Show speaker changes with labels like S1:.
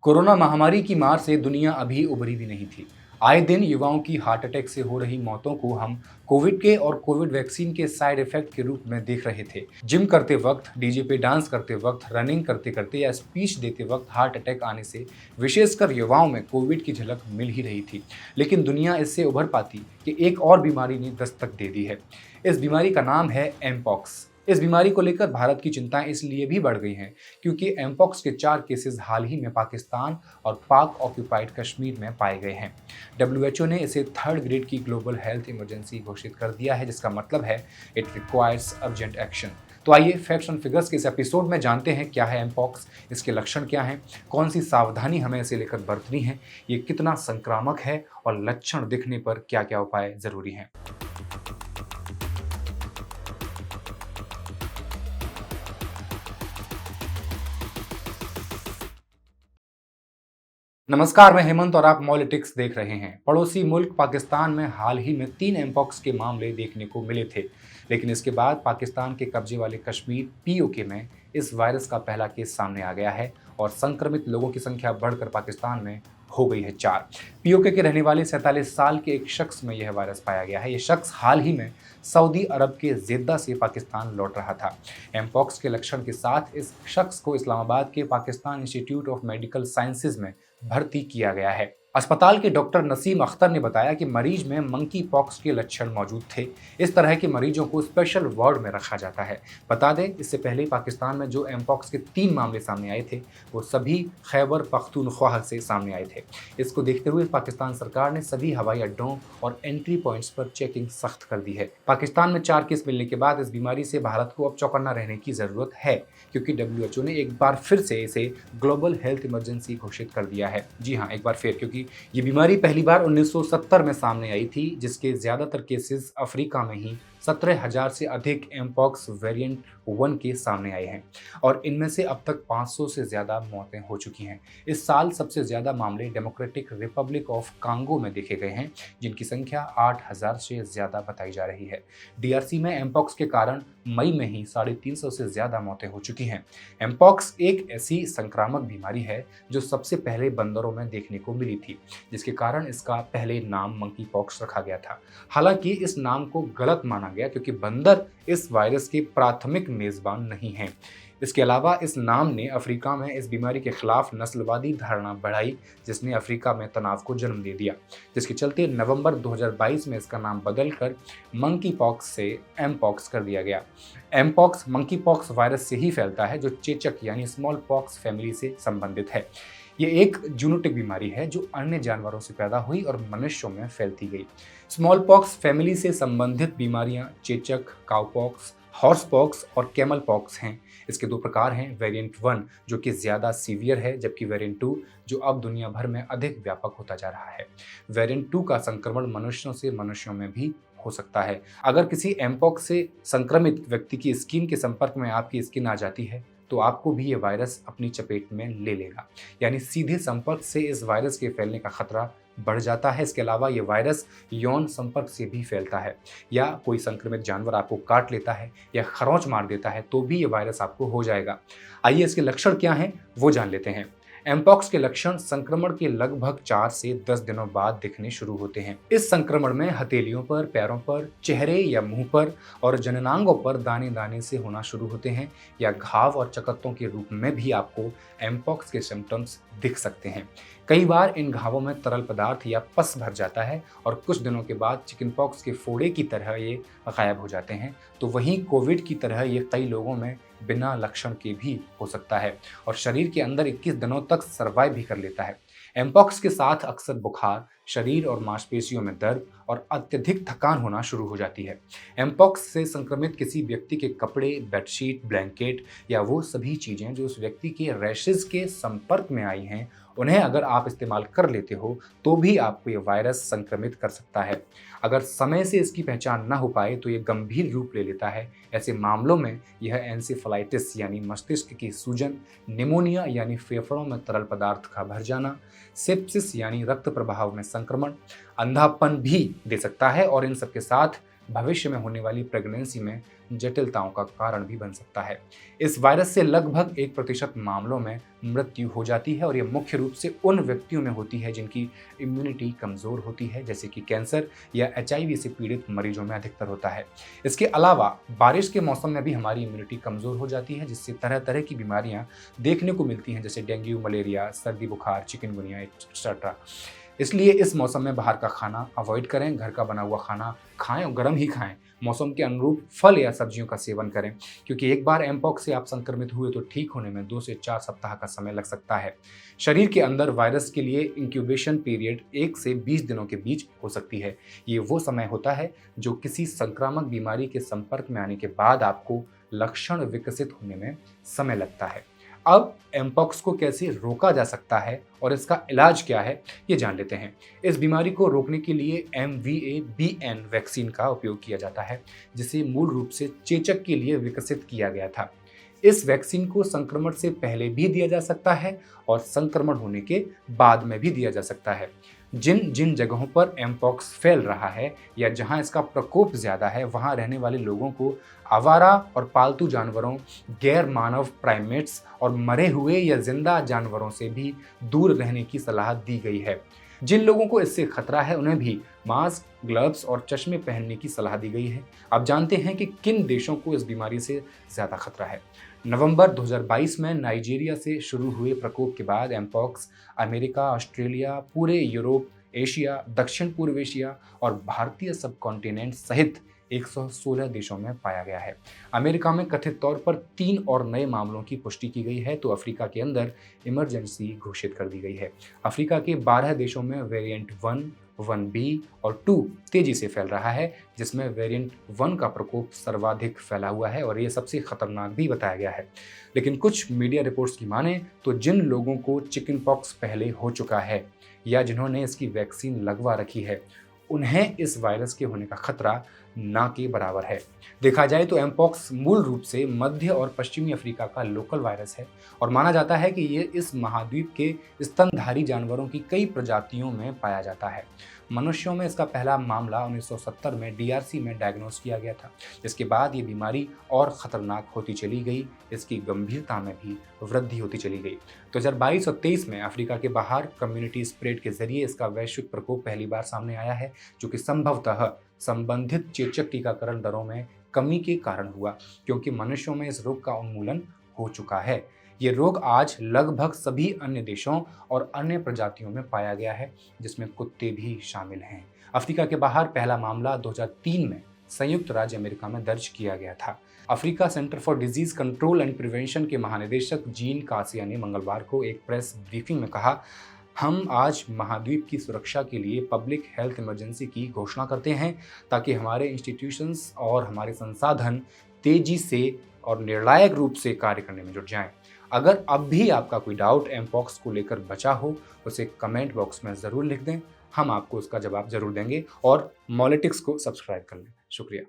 S1: Corona महामारी की मार से दुनिया अभी उभरी भी नहीं थी। आए दिन युवाओं की हार्ट अटैक से हो रही मौतों को हम कोविड के और कोविड वैक्सीन के साइड इफेक्ट के रूप में देख रहे थे। जिम करते वक्त, डीजे पे डांस करते वक्त, रनिंग करते करते या स्पीच देते वक्त हार्ट अटैक आने से विशेषकर युवाओं में कोविड की झलक मिल ही रही थी। लेकिन दुनिया इससे उभर पाती कि एक और बीमारी ने दस्तक दे दी है। इस बीमारी का नाम है एमपॉक्स। इस बीमारी को लेकर भारत की चिंताएं इसलिए भी बढ़ गई हैं क्योंकि एमपॉक्स के 4 केसेस हाल ही में पाकिस्तान और पाक ऑक्यूपाइड कश्मीर में पाए गए हैं। डब्ल्यूएचओ ने इसे थर्ड ग्रेड की ग्लोबल हेल्थ इमरजेंसी घोषित कर दिया है, जिसका मतलब है इट रिक्वायर्स अर्जेंट एक्शन। तो आइए फैक्ट्स एंड फिगर्स के इस एपिसोड में जानते हैं क्या है एमपॉक्स, इसके लक्षण क्या हैं, कौन सी सावधानी हमें इसे लेकर बरतनी है, ये कितना संक्रामक है और लक्षण दिखने पर क्या क्या उपाय जरूरी हैं। नमस्कार, मैं हेमंत और आप मॉलिटिक्स देख रहे हैं। पड़ोसी मुल्क पाकिस्तान में हाल ही में 3 एमपॉक्स के मामले देखने को मिले थे, लेकिन इसके बाद पाकिस्तान के कब्जे वाले कश्मीर पीओके में इस वायरस का पहला केस सामने आ गया है और संक्रमित लोगों की संख्या बढ़कर पाकिस्तान में हो गई है 4। पीओके के रहने वाले 47 साल के एक शख्स में यह वायरस पाया गया है। यह शख्स हाल ही में सऊदी अरब के जेद्दा से पाकिस्तान लौट रहा था। एमपॉक्स के लक्षण के साथ इस शख्स को इस्लामाबाद के Pakistan institute of medical sciences में भर्ती किया गया है। अस्पताल के डॉक्टर नसीम अख्तर ने बताया कि मरीज में मंकी पॉक्स के लक्षण मौजूद थे। इस तरह के मरीजों को स्पेशल वार्ड में रखा जाता है। बता दें, इससे पहले पाकिस्तान में जो एमपॉक्स के 3 मामले सामने आए थे वो सभी खैबर पख्तूनख्वा से सामने आए थे। इसको देखते हुए पाकिस्तान सरकार ने सभी हवाई अड्डों और एंट्री पॉइंट्स पर चेकिंग सख्त कर दी है। पाकिस्तान में 4 केस मिलने के बाद इस बीमारी से भारत को अब चौकन्ना रहने की जरूरत है, क्योंकि डब्ल्यूएचओ ने एक बार फिर से इसे ग्लोबल हेल्थ इमरजेंसी घोषित कर दिया है। जी हाँ, एक बार फिर, क्योंकि ये बीमारी पहली बार 1970 में सामने आई थी, जिसके ज्यादातर केसेस अफ्रीका में ही 17,000 से अधिक एमपॉक्स वेरिएंट 1 के सामने आए हैं और इनमें से अब तक 500 से ज्यादा मौतें हो चुकी हैं। इस साल सबसे ज्यादा मामले डेमोक्रेटिक रिपब्लिक ऑफ कांगो में देखे गए हैं, जिनकी संख्या 8,000 से ज्यादा बताई जा रही है। डीआरसी में एमपॉक्स के कारण मई में ही 350 से ज्यादा मौतें हो चुकी हैं। एमपॉक्स एक ऐसी संक्रामक बीमारी है जो सबसे पहले बंदरों में देखने को मिली थी, जिसके कारण इसका पहले नाम मंकी पॉक्स रखा गया था। हालांकि इस नाम को गलत माना गया क्योंकि बंदर इस वायरस के प्राथमिक मेजबान नहीं हैं। इसके अलावा इस नाम ने अफ्रीका में इस बीमारी के खिलाफ नस्लवादी धारणा बढ़ाई, जिसने अफ्रीका में तनाव को जन्म दे दिया, जिसके चलते नवंबर 2022 में इसका नाम बदलकर मंकी पॉक्स से एमपॉक्स कर दिया गया। एमपॉक्स मंकी पॉक्स वायरस से ही फैलता है, जो चेचक यानी स्मॉल पॉक्स फैमिली से संबंधित है। ये एक जूनोटिक बीमारी है जो अन्य जानवरों से पैदा हुई और मनुष्यों में फैलती गई। स्मॉल पॉक्स फैमिली से संबंधित बीमारियां चेचक, काउपॉक्स, हॉर्स पॉक्स और कैमल पॉक्स हैं। इसके 2 प्रकार हैं, वेरिएंट 1 जो कि ज़्यादा सीवियर है, जबकि वेरिएंट 2 जो अब दुनिया भर में अधिक व्यापक होता जा रहा है। वेरिएंट 2 का संक्रमण मनुष्यों से मनुष्यों में भी हो सकता है। अगर किसी एमपॉक्स से संक्रमित व्यक्ति की स्किन के संपर्क में आपकी स्किन आ जाती है तो आपको भी ये वायरस अपनी चपेट में ले लेगा, यानी सीधे संपर्क से इस वायरस के फैलने का खतरा बढ़ जाता है। इसके अलावा ये वायरस यौन संपर्क से भी फैलता है, या कोई संक्रमित जानवर आपको काट लेता है या खरोंच मार देता है तो भी ये वायरस आपको हो जाएगा। आइए इसके लक्षण क्या हैं वो जान लेते हैं। एमपॉक्स के लक्षण संक्रमण के लगभग 4 से 10 दिनों बाद दिखने शुरू होते हैं। इस संक्रमण में हथेलियों पर, पैरों पर, चेहरे या मुंह पर और जननांगों पर दाने दाने से होना शुरू होते हैं, या घाव और चकत्तों के रूप में भी आपको एमपॉक्स के सिम्टम्स दिख सकते हैं। कई बार इन घावों में तरल पदार्थ या पस भर जाता है और कुछ दिनों के बाद चिकनपॉक्स के फोड़े की तरह ये गायब हो जाते हैं। तो वहीं कोविड की तरह ये कई लोगों में बिना लक्षण के भी हो सकता है और शरीर के अंदर 21 दिनों तक सर्वाइव भी कर लेता है। एमपॉक्स के साथ अक्सर बुखार, शरीर और मांसपेशियों में दर्द और अत्यधिक थकान होना शुरू हो जाती है। एमपॉक्स से संक्रमित किसी व्यक्ति के कपड़े, बेडशीट, ब्लैंकेट या वो सभी चीज़ें जो उस व्यक्ति के रैशेज के संपर्क में आई हैं, उन्हें अगर आप इस्तेमाल कर लेते हो तो भी आपको ये वायरस संक्रमित कर सकता है। अगर समय से इसकी पहचान न हो पाए तो ये गंभीर रूप ले लेता है। ऐसे मामलों में यह एंसेफेलाइटिस यानी मस्तिष्क की सूजन, निमोनिया यानी फेफड़ों में तरल पदार्थ का भर जाना, सेप्सिस यानी रक्त प्रवाह में संक्रमण, अंधापन भी दे सकता है और इन सबके साथ भविष्य में होने वाली प्रेगनेंसी में जटिलताओं का कारण भी बन सकता है। इस वायरस से लगभग 1% मामलों में मृत्यु हो जाती है और ये मुख्य रूप से उन व्यक्तियों में होती है जिनकी इम्यूनिटी कमज़ोर होती है, जैसे कि कैंसर या HIV से पीड़ित मरीजों में अधिकतर होता है। इसके अलावा बारिश के मौसम में भी हमारी इम्यूनिटी कमज़ोर हो जाती है, जिससे तरह तरह की बीमारियां देखने को मिलती हैं, जैसे डेंगू, मलेरिया, सर्दी बुखार, चिकनगुनिया एक्सेट्रा। इसलिए इस मौसम में बाहर का खाना अवॉइड करें, घर का बना हुआ खाना खाएं और गर्म ही खाएं। मौसम के अनुरूप फल या सब्जियों का सेवन करें, क्योंकि एक बार एमपॉक्स से आप संक्रमित हुए तो ठीक होने में 2 से 4 सप्ताह का समय लग सकता है। शरीर के अंदर वायरस के लिए इंक्यूबेशन पीरियड 1 से 20 दिनों के बीच हो सकती है। ये वो समय होता है जो किसी संक्रामक बीमारी के संपर्क में आने के बाद आपको लक्षण विकसित होने में समय लगता है। अब एमपॉक्स को कैसे रोका जा सकता है और इसका इलाज क्या है, ये जान लेते हैं। इस बीमारी को रोकने के लिए MVA-BN वैक्सीन का उपयोग किया जाता है, जिसे मूल रूप से चेचक के लिए विकसित किया गया था। इस वैक्सीन को संक्रमण से पहले भी दिया जा सकता है और संक्रमण होने के बाद में भी दिया जा सकता है। जिन जिन जगहों पर एमपॉक्स फैल रहा है या जहां इसका प्रकोप ज्यादा है, वहां रहने वाले लोगों को आवारा और पालतू जानवरों, गैर मानव प्राइमेट्स और मरे हुए या जिंदा जानवरों से भी दूर रहने की सलाह दी गई है। जिन लोगों को इससे खतरा है उन्हें भी मास्क, ग्लव्स और चश्मे पहनने की सलाह दी गई है। अब जानते हैं कि किन देशों को इस बीमारी से ज्यादा खतरा है। नवंबर 2022 में नाइजीरिया से शुरू हुए प्रकोप के बाद एमपॉक्स अमेरिका, ऑस्ट्रेलिया, पूरे यूरोप, एशिया, दक्षिण पूर्व एशिया और भारतीय सबकॉन्टिनेंट सहित 116 देशों में पाया गया है। अमेरिका में कथित तौर पर 3 और नए मामलों की पुष्टि की गई है, तो अफ्रीका के अंदर इमरजेंसी घोषित कर दी गई है। अफ्रीका के 12 देशों में वेरिएंट 1, 1B और 2 तेजी से फैल रहा है, जिसमें वेरिएंट 1 का प्रकोप सर्वाधिक फैला हुआ है और ये सबसे खतरनाक भी बताया गया है। लेकिन कुछ मीडिया रिपोर्ट्स की माने तो जिन लोगों को चिकन पॉक्स पहले हो चुका है या जिन्होंने इसकी वैक्सीन लगवा रखी है, उन्हें इस वायरस के होने का खतरा ना के बराबर है। देखा जाए तो एमपॉक्स मूल रूप से मध्य और पश्चिमी अफ्रीका का लोकल वायरस है और माना जाता है कि ये इस महाद्वीप के स्तनधारी जानवरों की कई प्रजातियों में पाया जाता है। मनुष्यों में इसका पहला मामला 1970 में DRC में डायग्नोस किया गया था, जिसके बाद ये बीमारी और खतरनाक होती चली गई, इसकी गंभीरता में भी वृद्धि होती चली गई। 2022 और 23 में अफ्रीका के बाहर कम्युनिटी स्प्रेड के जरिए इसका वैश्विक प्रकोप पहली बार सामने आया है, जो कि संभवतः संबंधित चेचक टीकाकरण दरों में कमी के कारण हुआ, क्योंकि मनुष्यों में इस रोग का उन्मूलन हो चुका है। ये रोग आज लगभग सभी अन्य देशों और अन्य प्रजातियों में पाया गया है, जिसमें कुत्ते भी शामिल हैं। अफ्रीका के बाहर पहला मामला 2003 में संयुक्त राज्य अमेरिका में दर्ज किया गया था। Africa centre for disease control and prevention के महानिदेशक जीन कासिया ने मंगलवार को एक प्रेस ब्रीफिंग में कहा, हम आज महाद्वीप की सुरक्षा के लिए पब्लिक हेल्थ इमरजेंसी की घोषणा करते हैं, ताकि हमारे इंस्टीट्यूशंस और हमारे संसाधन तेजी से और निर्णायक रूप से कार्य करने में जुट जाएं। अगर अब भी आपका कोई डाउट एमपॉक्स को लेकर बचा हो, उसे कमेंट बॉक्स में ज़रूर लिख दें, हम आपको उसका जवाब ज़रूर देंगे। और मॉलिटिक्स को सब्सक्राइब कर लें। शुक्रिया।